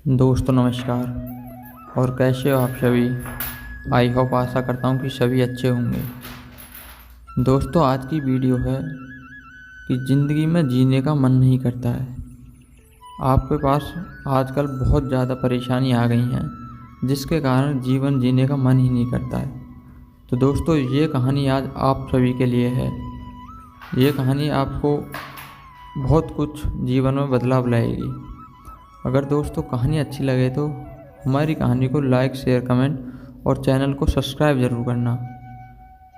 दोस्तों नमस्कार। और कैसे हो आप सभी। आई होप आशा करता हूँ कि सभी अच्छे होंगे। दोस्तों आज की वीडियो है कि ज़िंदगी में जीने का मन नहीं करता है। आपके पास आजकल बहुत ज़्यादा परेशानी आ गई हैं जिसके कारण जीवन जीने का मन ही नहीं करता है। तो दोस्तों ये कहानी आज आप सभी के लिए है। ये कहानी आपको बहुत कुछ जीवन में बदलाव लाएगी। अगर दोस्तों कहानी अच्छी लगे तो हमारी कहानी को लाइक शेयर कमेंट और चैनल को सब्सक्राइब ज़रूर करना,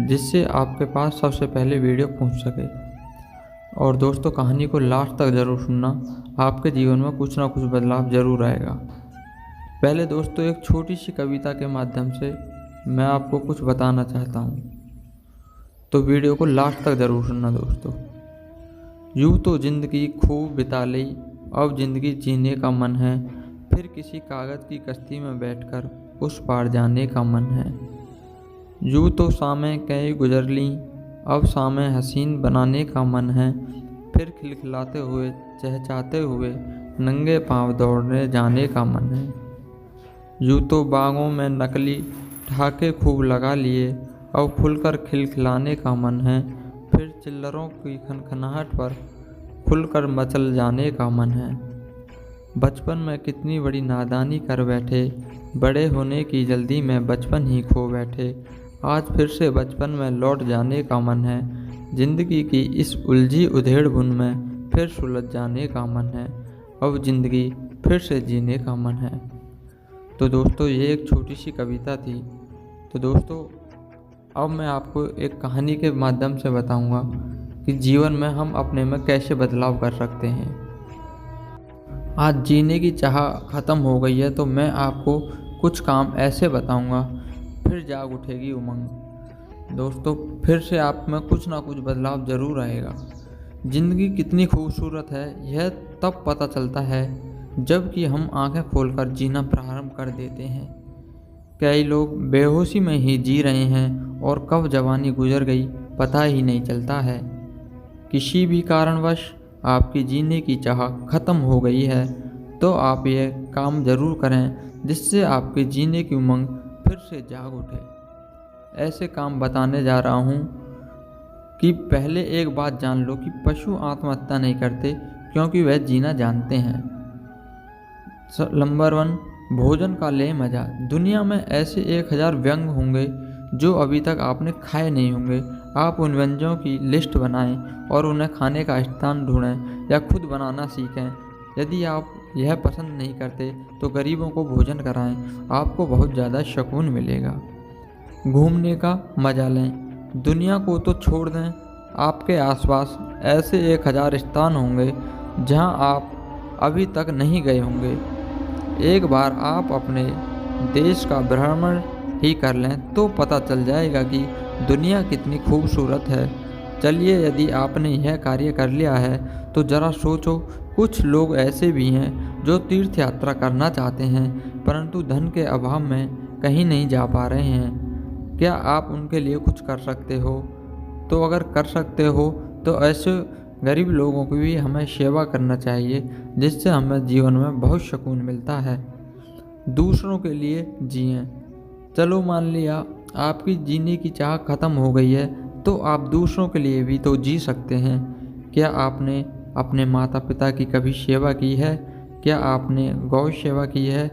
जिससे आपके पास सबसे पहले वीडियो पहुंच सके। और दोस्तों कहानी को लास्ट तक ज़रूर सुनना, आपके जीवन में कुछ ना कुछ बदलाव ज़रूर आएगा। पहले दोस्तों एक छोटी सी कविता के माध्यम से मैं आपको कुछ बताना चाहता हूँ, तो वीडियो को लास्ट तक ज़रूर सुनना दोस्तों। यूँ तो ज़िंदगी खूब बिता ली, अब ज़िंदगी जीने का मन है, फिर किसी कागज़ की कश्ती में बैठकर उस पार जाने का मन है। यूँ तो शामें कई गुजर लीं, अब शामें हसीन बनाने का मन है, फिर खिलखिलाते हुए चहचहाते हुए नंगे पांव दौड़ने जाने का मन है। यूँ तो बागों में नकली ठहाके खूब लगा लिए, अब खुलकर खिलखिलाने का मन है, फिर चिल्लरों की खनखनाहट पर खुलकर मचल जाने का मन है। बचपन में कितनी बड़ी नादानी कर बैठे, बड़े होने की जल्दी में बचपन ही खो बैठे, आज फिर से बचपन में लौट जाने का मन है। ज़िंदगी की इस उलझी उधेड़ बुन में फिर सुलझ जाने का मन है, अब ज़िंदगी फिर से जीने का मन है। तो दोस्तों ये एक छोटी सी कविता थी। तो दोस्तों अब मैं आपको एक कहानी के माध्यम से बताऊंगा कि जीवन में हम अपने में कैसे बदलाव कर सकते हैं। आज जीने की चाह ख़त्म हो गई है तो मैं आपको कुछ काम ऐसे बताऊंगा, फिर जाग उठेगी उमंग। दोस्तों फिर से आप में कुछ ना कुछ बदलाव ज़रूर आएगा। ज़िंदगी कितनी खूबसूरत है यह तब पता चलता है जब कि हम आंखें खोलकर जीना प्रारंभ कर देते हैं। कई लोग बेहोशी में ही जी रहे हैं और कब जवानी गुजर गई पता ही नहीं चलता है। किसी भी कारणवश आपकी जीने की चाह ख़त्म हो गई है तो आप यह काम ज़रूर करें जिससे आपके जीने की उमंग फिर से जाग उठे। ऐसे काम बताने जा रहा हूँ कि पहले एक बात जान लो कि पशु आत्महत्या नहीं करते क्योंकि वह जीना जानते हैं। नंबर 1, भोजन का ले मज़ा। दुनिया में ऐसे 1000 व्यंग होंगे जो अभी तक आपने खाए नहीं होंगे। आप उन व्यंजनों की लिस्ट बनाएं और उन्हें खाने का स्थान ढूंढें या खुद बनाना सीखें। यदि आप यह पसंद नहीं करते तो गरीबों को भोजन कराएं, आपको बहुत ज़्यादा सुकून मिलेगा। घूमने का मज़ा लें। दुनिया को तो छोड़ दें, आपके आसपास ऐसे 1000 स्थान होंगे जहां आप अभी तक नहीं गए होंगे। एक बार आप अपने देश का भ्रमण ही कर लें तो पता चल जाएगा कि दुनिया कितनी खूबसूरत है। चलिए यदि आपने यह कार्य कर लिया है तो ज़रा सोचो, कुछ लोग ऐसे भी हैं जो तीर्थ यात्रा करना चाहते हैं परंतु धन के अभाव में कहीं नहीं जा पा रहे हैं। क्या आप उनके लिए कुछ कर सकते हो? तो अगर कर सकते हो तो ऐसे गरीब लोगों की भी हमें सेवा करना चाहिए जिससे हमें जीवन में बहुत सुकून मिलता है। दूसरों के लिए जिएं। चलो मान लिया आपकी जीने की चाह ख़त्म हो गई है तो आप दूसरों के लिए भी तो जी सकते हैं। क्या आपने अपने माता पिता की कभी सेवा की है? क्या आपने गौ सेवा की है?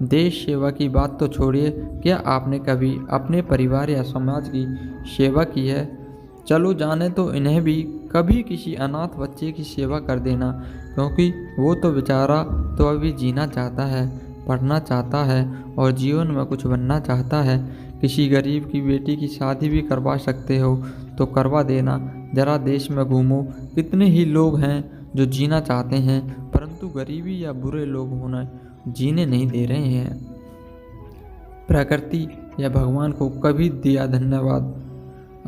देश सेवा की बात तो छोड़िए, क्या आपने कभी अपने परिवार या समाज की सेवा की है? चलो जाने तो इन्हें भी कभी किसी अनाथ बच्चे की सेवा कर देना, क्योंकि वो तो बेचारा तो अभी जीना चाहता है, पढ़ना चाहता है और जीवन में कुछ बनना चाहता है। किसी गरीब की बेटी की शादी भी करवा सकते हो तो करवा देना। ज़रा देश में घूमो, कितने ही लोग हैं जो जीना चाहते हैं परंतु गरीबी या बुरे लोग होना जीने नहीं दे रहे हैं। प्रकृति या भगवान को कभी दिया धन्यवाद।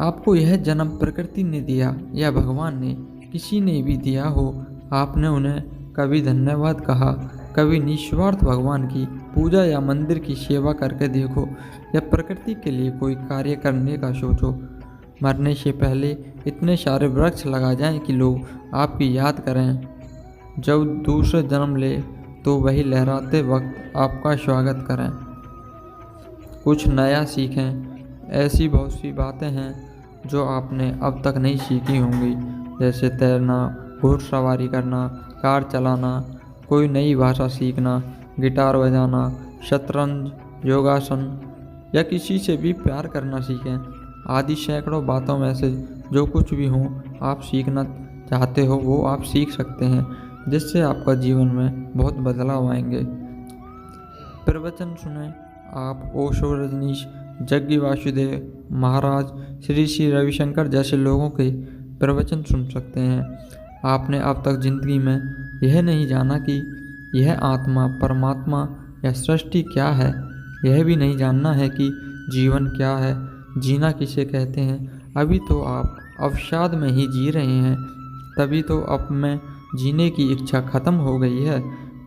आपको यह जन्म प्रकृति ने दिया या भगवान ने, किसी ने भी दिया हो, आपने उन्हें कभी धन्यवाद कहा? कभी निस्वार्थ भगवान की पूजा या मंदिर की सेवा करके देखो या प्रकृति के लिए कोई कार्य करने का सोचो। मरने से पहले इतने सारे वृक्ष लगा जाएं कि लोग आपकी याद करें। जब दूसरे जन्म ले तो वही लहराते वक्त आपका स्वागत करें। कुछ नया सीखें। ऐसी बहुत सी बातें हैं जो आपने अब तक नहीं सीखी होंगी, जैसे तैरना, घुड़सवारी करना, कार चलाना, कोई नई भाषा सीखना, गिटार बजाना, शतरंज, योगासन या किसी से भी प्यार करना सीखें। आदि सैकड़ों बातों में से जो कुछ भी हो आप सीखना चाहते हो वो आप सीख सकते हैं, जिससे आपका जीवन में बहुत बदलाव आएंगे। प्रवचन सुने। आप ओशो, रजनीश, जग्गी वासुदेव महाराज, श्री श्री रविशंकर जैसे लोगों के प्रवचन सुन सकते हैं। आपने अब तक जिंदगी में यह नहीं जाना कि यह आत्मा, परमात्मा या सृष्टि क्या है। यह भी नहीं जानना है कि जीवन क्या है, जीना किसे कहते हैं। अभी तो आप अवसाद में ही जी रहे हैं, तभी तो अब में जीने की इच्छा खत्म हो गई है।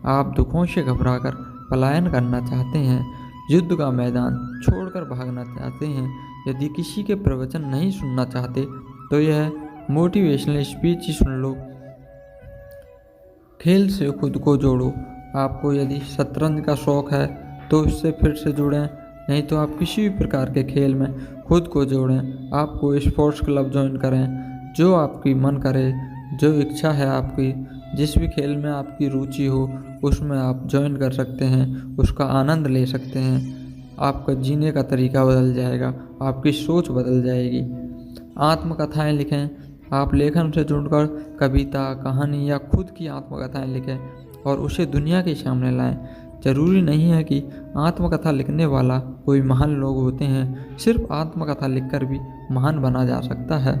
आप दुखों से घबराकर पलायन करना चाहते हैं, युद्ध का मैदान छोड़कर भागना चाहते हैं। यदि किसी के प्रवचन नहीं सुनना चाहते तो यह मोटिवेशनल स्पीच ही सुन लो। खेल से खुद को जोड़ो। आपको यदि शतरंज का शौक़ है तो इससे फिर से जुड़ें, नहीं तो आप किसी भी प्रकार के खेल में खुद को जोड़ें। आप कोई स्पोर्ट्स क्लब ज्वाइन करें, जो आपकी मन करे, जो इच्छा है आपकी, जिस भी खेल में आपकी रुचि हो उसमें आप ज्वाइन कर सकते हैं, उसका आनंद ले सकते हैं। आपका जीने का तरीका बदल जाएगा, आपकी सोच बदल जाएगी। आत्मकथाएं लिखें। आप लेखन से जुड़कर कविता, कहानी या खुद की आत्मकथाएं लिखें और उसे दुनिया के सामने लाएं। ज़रूरी नहीं है कि आत्मकथा लिखने वाला कोई महान लोग होते हैं, सिर्फ आत्मकथा लिखकर भी महान बना जा सकता है।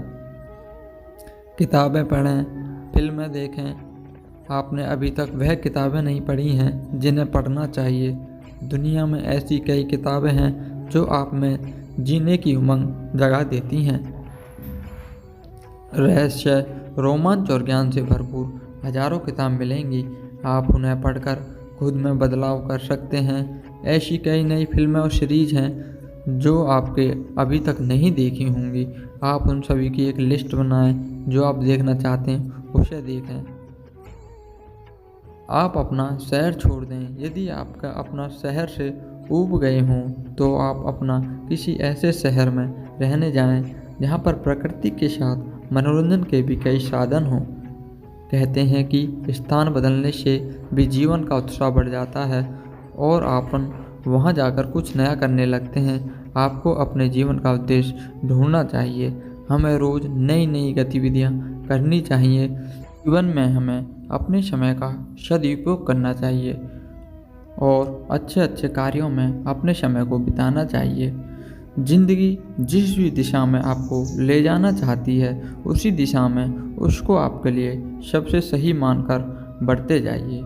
किताबें पढ़ें, फिल्में देखें। आपने अभी तक वह किताबें नहीं पढ़ी हैं जिन्हें पढ़ना चाहिए। दुनिया में ऐसी कई किताबें हैं जो आप में जीने की उमंग जगा देती हैं। रहस्य, रोमांच और ज्ञान से भरपूर हजारों किताब मिलेंगी। आप उन्हें पढ़कर खुद में बदलाव कर सकते हैं। ऐसी कई नई फिल्में और सीरीज हैं जो आपके अभी तक नहीं देखी होंगी। आप उन सभी की एक लिस्ट बनाएं, जो आप देखना चाहते हैं उसे देखें। आप अपना शहर छोड़ दें। यदि आपका अपना शहर से ऊब गए हों तो आप अपना किसी ऐसे शहर में रहने जाएं जहां पर प्रकृति के साथ मनोरंजन के भी कई साधन हों। कहते हैं कि स्थान बदलने से भी जीवन का उत्साह बढ़ जाता है और आपन वहां जाकर कुछ नया करने लगते हैं। आपको अपने जीवन का उद्देश्य ढूंढना चाहिए। हमें रोज़ नई नई गतिविधियां करनी चाहिए। जीवन में हमें अपने समय का सदुपयोग करना चाहिए और अच्छे अच्छे कार्यों में अपने समय को बिताना चाहिए। जिंदगी जिस भी दिशा में आपको ले जाना चाहती है उसी दिशा में उसको आपके लिए सबसे सही मानकर बढ़ते जाइए।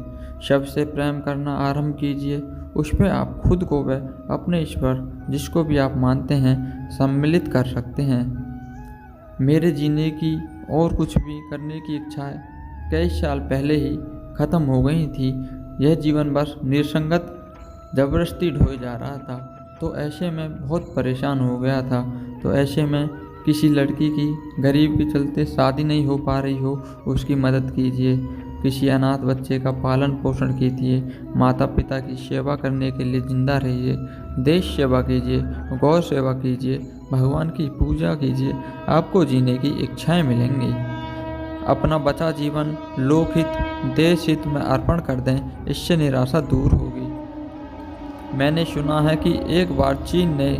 सबसे प्रेम करना आरंभ कीजिए। उस पर आप खुद को व अपने ईश्वर, जिसको भी आप मानते हैं, सम्मिलित कर सकते हैं। मेरे जीने की और कुछ भी करने की इच्छाएं कई साल पहले ही ख़त्म हो गई थी। यह जीवन बस निसंगत जबरदस्ती ढोए जा रहा था, तो ऐसे में बहुत परेशान हो गया था। तो ऐसे में किसी लड़की की गरीब के चलते शादी नहीं हो पा रही हो, उसकी मदद कीजिए। किसी अनाथ बच्चे का पालन पोषण कीजिए। माता पिता की सेवा करने के लिए जिंदा रहिए। देश सेवा कीजिए, गौ सेवा कीजिए, भगवान की पूजा कीजिए। आपको जीने की इच्छाएं मिलेंगी। अपना बचा जीवन लोकहित, देश हित में अर्पण कर दें, इससे निराशा दूर होगी। मैंने सुना है कि एक बार चीन ने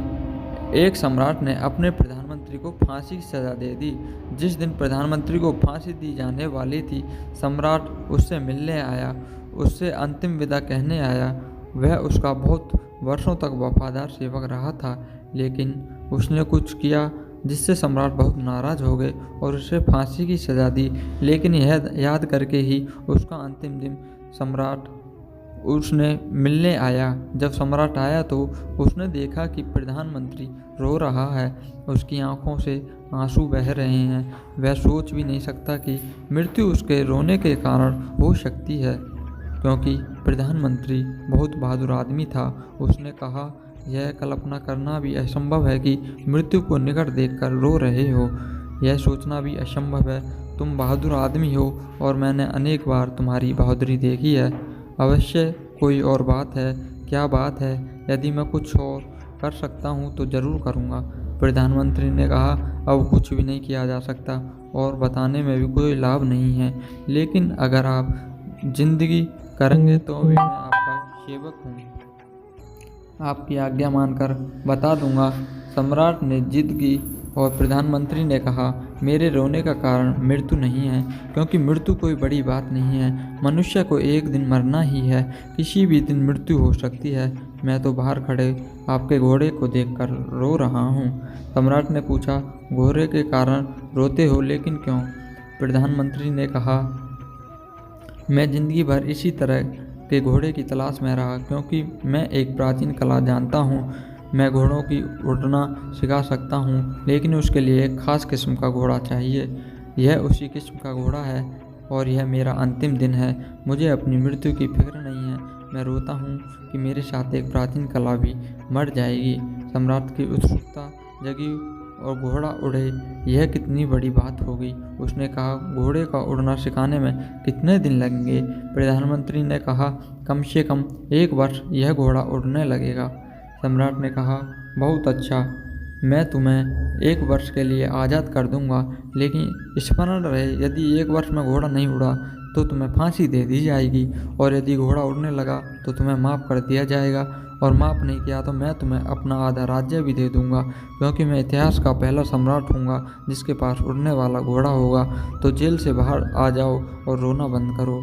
एक सम्राट ने अपने प्रधानमंत्री को फांसी की सज़ा दे दी। जिस दिन प्रधानमंत्री को फांसी दी जाने वाली थी, सम्राट उससे मिलने आया, उससे अंतिम विदा कहने आया। वह उसका बहुत वर्षों तक वफादार सेवक रहा था, लेकिन उसने कुछ किया जिससे सम्राट बहुत नाराज़ हो गए और उसे फांसी की सज़ा दी। लेकिन यह याद करके ही उसका अंतिम दिन सम्राट उसने मिलने आया। जब सम्राट आया तो उसने देखा कि प्रधानमंत्री रो रहा है, उसकी आंखों से आंसू बह रहे हैं। वह सोच भी नहीं सकता कि मृत्यु उसके रोने के कारण हो सकती है, क्योंकि प्रधानमंत्री बहुत बहादुर आदमी था। उसने कहा, यह कल्पना करना भी असंभव है कि मृत्यु को निकट देखकर रो रहे हो। यह सोचना भी असंभव है। तुम बहादुर आदमी हो और मैंने अनेक बार तुम्हारी बहादुरी देखी है। अवश्य कोई और बात है? क्या बात है? यदि मैं कुछ और कर सकता हूँ तो ज़रूर करूँगा। प्रधानमंत्री ने कहा, अब कुछ भी नहीं किया जा सकता और बताने में भी कोई लाभ नहीं है, लेकिन अगर आप जिंदगी करेंगे तो भी मैं आपका सेवक हूँ। आपकी आज्ञा मानकर बता दूंगा। सम्राट ने जिद की और प्रधानमंत्री ने कहा, मेरे रोने का कारण मृत्यु नहीं है, क्योंकि मृत्यु कोई बड़ी बात नहीं है। मनुष्य को एक दिन मरना ही है, किसी भी दिन मृत्यु हो सकती है। मैं तो बाहर खड़े आपके घोड़े को देखकर रो रहा हूँ। सम्राट ने पूछा, घोड़े के कारण रोते हो, लेकिन क्यों? प्रधानमंत्री ने कहा, मैं जिंदगी भर इसी तरह के घोड़े की तलाश में रहा, क्योंकि मैं एक प्राचीन कला जानता हूँ। मैं घोड़ों की उड़ना सिखा सकता हूँ, लेकिन उसके लिए एक ख़ास किस्म का घोड़ा चाहिए। यह उसी किस्म का घोड़ा है और यह मेरा अंतिम दिन है। मुझे अपनी मृत्यु की फिक्र नहीं है। मैं रोता हूँ कि मेरे साथ एक प्राचीन कला भी मर जाएगी। सम्राट की उत्सुकता जगी और घोड़ा उड़े, यह कितनी बड़ी बात होगी। उसने कहा, घोड़े का उड़ना सिखाने में कितने दिन लगेंगे? प्रधानमंत्री ने कहा, कम से कम 1 वर्ष यह घोड़ा उड़ने लगेगा। सम्राट ने कहा, बहुत अच्छा, मैं तुम्हें 1 वर्ष के लिए आज़ाद कर दूंगा, लेकिन स्मरण रहे, यदि 1 वर्ष में घोड़ा नहीं उड़ा तो तुम्हें फांसी दे दी जाएगी, और यदि घोड़ा उड़ने लगा तो तुम्हें माफ़ कर दिया जाएगा, और माफ़ नहीं किया तो मैं तुम्हें अपना आधा राज्य भी दे दूंगा, क्योंकि मैं इतिहास का पहला सम्राट हूँगा जिसके पास उड़ने वाला घोड़ा होगा। तो जेल से बाहर आ जाओ और रोना बंद करो।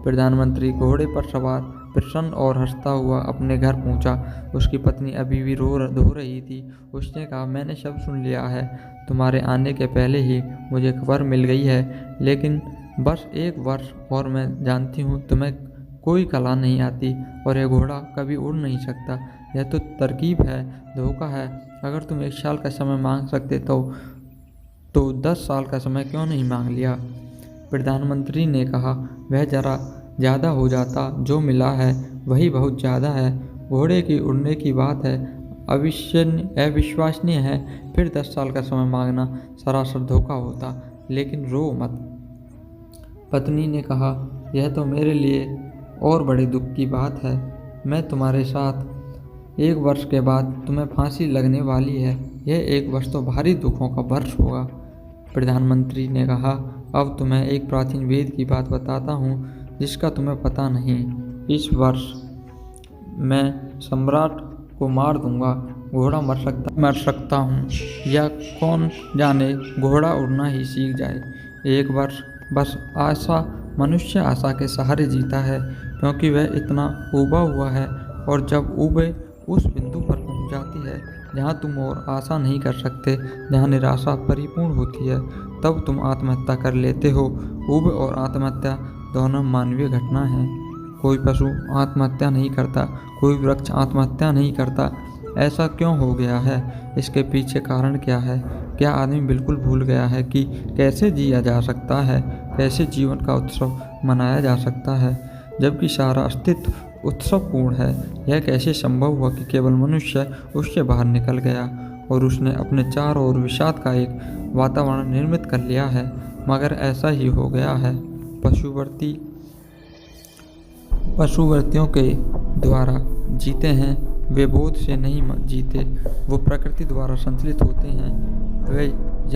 प्रधानमंत्री घोड़े पर सवार प्रसन्न और हंसता हुआ अपने घर पहुंचा। उसकी पत्नी अभी भी रो रही थी। उसने कहा, मैंने सब सुन लिया है। तुम्हारे आने के पहले ही मुझे खबर मिल गई है, लेकिन बस 1 वर्ष और मैं जानती हूँ तुम्हें कोई कला नहीं आती और यह घोड़ा कभी उड़ नहीं सकता। यह तो तरकीब है, धोखा है। अगर तुम 1 साल का समय मांग सकते तो 10 साल का समय क्यों नहीं मांग लिया? प्रधानमंत्री ने कहा, वह जरा ज़्यादा हो जाता। जो मिला है वही बहुत ज़्यादा है। घोड़े की उड़ने की बात है, अविश्वसनीय है। फिर 10 साल का समय मांगना सरासर धोखा होता। लेकिन रो मत। पत्नी ने कहा, यह तो मेरे लिए और बड़े दुख की बात है। मैं तुम्हारे साथ 1 वर्ष के बाद तुम्हें फांसी लगने वाली है। यह 1 वर्ष तो भारी दुखों का वर्ष होगा। प्रधानमंत्री ने कहा, अब तुम्हें एक प्राचीन वेद की बात बताता हूँ जिसका तुम्हें पता नहीं। इस वर्ष मैं सम्राट को मार दूंगा। घोड़ा मर सकता हूँ, या कौन जाने घोड़ा उड़ना ही सीख जाए। 1 वर्ष बस आशा, मनुष्य आशा के सहारे जीता है, क्योंकि वह इतना उबा हुआ है, और जब ऊबे उस बिंदु पर पहुंच जाती है जहां तुम और आशा नहीं कर सकते, जहां निराशा परिपूर्ण होती है, तब तुम आत्महत्या कर लेते हो। ऊब और आत्महत्या दोनों मानवीय घटना है। कोई पशु आत्महत्या नहीं करता, कोई वृक्ष आत्महत्या नहीं करता। ऐसा क्यों हो गया है? इसके पीछे कारण क्या है? क्या आदमी बिल्कुल भूल गया है कि कैसे जिया जा सकता है, कैसे जीवन का उत्सव मनाया जा सकता है, जबकि सारा अस्तित्व उत्सवपूर्ण है? यह कैसे संभव हुआ कि केवल मनुष्य उससे बाहर निकल गया और उसने अपने चारों ओर विषाद का एक वातावरण निर्मित कर लिया है? मगर ऐसा ही हो गया है। पशुवर्तियों के द्वारा जीते हैं, वे बोध से नहीं जीते। वो प्रकृति द्वारा संचालित होते हैं, वे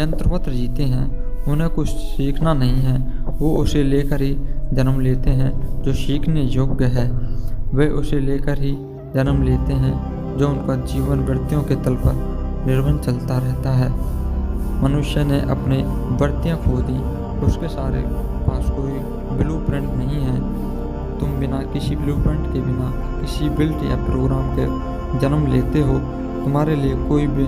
यंत्रवत जीते हैं। उन्हें कुछ सीखना नहीं है, वो उसे लेकर ही जन्म लेते हैं जो सीखने योग्य है। वे उसे लेकर ही जन्म लेते हैं जो उनका जीवन वृत्तियों के तल पर निर्भर चलता रहता है। मनुष्य ने अपने वृत्तियाँ खो दी, उसके सारे पास कोई ब्लूप्रिंट नहीं है। तुम बिना किसी ब्लूप्रिंट के, बिना किसी बिल्ट या प्रोग्राम के जन्म लेते हो। तुम्हारे लिए कोई भी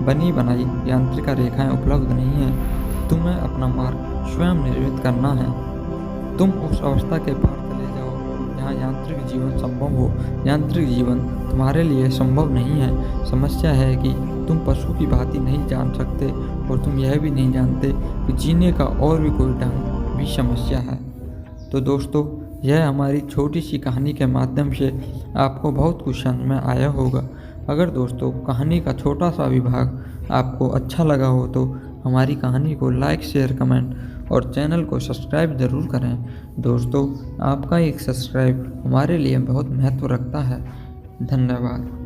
बनी बनाई यांत्रिक रेखाएं उपलब्ध नहीं है। तुम्हें अपना मार्ग स्वयं निर्मित करना है। तुम उस अवस्था के पार चले जाओ जहाँ यांत्रिक जीवन संभव हो। यांत्रिक जीवन तुम्हारे लिए संभव नहीं है। समस्या है कि तुम पशु की भांति नहीं जान सकते, और तुम यह भी नहीं जानते कि जीने का और भी कोई ढंग भी समस्या है। तो दोस्तों, यह हमारी छोटी सी कहानी के माध्यम से आपको बहुत कुछ समझ में आया होगा। अगर दोस्तों कहानी का छोटा सा भी भाग आपको अच्छा लगा हो तो हमारी कहानी को लाइक, शेयर, कमेंट और चैनल को सब्सक्राइब ज़रूर करें। दोस्तों, आपका एक सब्सक्राइब हमारे लिए बहुत महत्व रखता है। धन्यवाद।